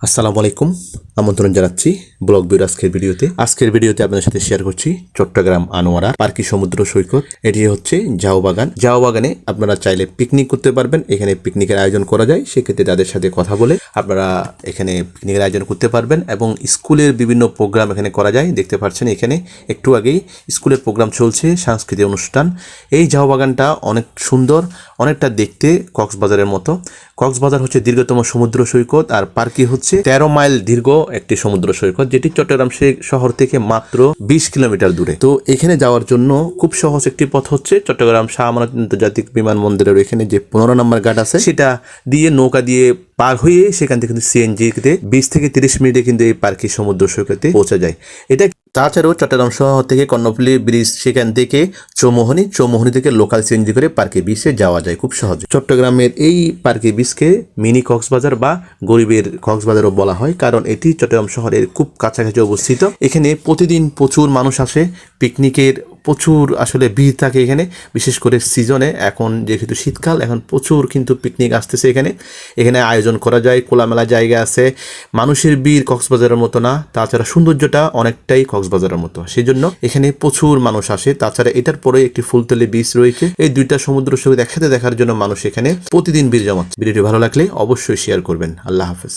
আসসালামু আলাইকুম, আমন্ত্রণ জানাচ্ছি ব্লগ ভিউর আজকের ভিডিওতে আপনাদের সাথে শেয়ার করছি চট্টগ্রাম আনোয়ারা পার্কি সমুদ্র সৈকত। এটি হচ্ছে ঝাউ বাগানে আপনারা চাইলে পিকনিক করতে পারবেন। এখানে পিকনিকের আয়োজন করা যায়, সেক্ষেত্রে তাদের সাথে কথা বলে আপনারা এখানে পিকনিকের আয়োজন করতে পারবেন এবং স্কুলের বিভিন্ন প্রোগ্রাম এখানে করা যায়। দেখতে পাচ্ছেন এখানে একটু আগেই স্কুলের প্রোগ্রাম চলছে, সাংস্কৃতিক অনুষ্ঠান। এই ঝাউ বাগানটা অনেক সুন্দর, অনেকটা দেখতে কক্সবাজারের মতো। কক্সবাজার হচ্ছে দীর্ঘতম সমুদ্র সৈকত, আর পার্কি হচ্ছে 13 মাইল দীর্ঘ একটি সমুদ্র সৈকত, যেটি চট্টগ্রাম শহর থেকে মাত্র 20 কিলোমিটার দূরে। তো এখানে যাওয়ার জন্য খুব সহজ একটি পথ হচ্ছে চট্টগ্রাম শাহ আমানত আন্তর্জাতিক বিমানবন্দরের এখানে যে 15 নম্বর ঘাট আছে, সেটা দিয়ে নৌকা দিয়ে পার হয়ে সেখান থেকে কিন্তু সিএনজিতে 20 থেকে 30 মিনিটে কিন্তু এই পার্কি সমুদ্র সৈকতে পৌঁছা যায়। এটা তাছাড়াও চট্টগ্রাম শহর থেকে কর্ণফুলী ব্রিজ, সেখান থেকে চৌমোহনী থেকে লোকাল সিএনজি করে পার্কে বিচে যাওয়া যায় খুব সহজে। চট্টগ্রামের এই পার্কে বিচকে মিনি কক্সবাজার বা গরিবের কক্সবাজারও বলা হয়, কারণ এটি চট্টগ্রাম শহরের খুব কাছাকাছি অবস্থিত। এখানে প্রতিদিন প্রচুর মানুষ আসে পিকনিকের, প্রচুর আসলে ভিড় থাকে এখানে, বিশেষ করে সিজনে। এখন যেহেতু শীতকাল, এখন প্রচুর কিন্তু পিকনিক আসতেছে এখানে আয়োজন করা যায়, খোলামেলা জায়গা আছে, মানুষের ভিড় কক্সবাজারের মতো না। তাছাড়া সৌন্দর্যটা অনেকটাই কক্সবাজারের মতো, সেই জন্য এখানে প্রচুর মানুষ আসে। তাছাড়া এটার পরে একটি ফুলতলি বিচ রয়েছে। এই দুইটা সমুদ্র সৈকত একসাথে দেখার জন্য মানুষ এখানে প্রতিদিন ভিড় জমাচ্ছে। ভিডিওটি ভালো লাগলে অবশ্যই শেয়ার করবেন। আল্লাহ হাফেজ।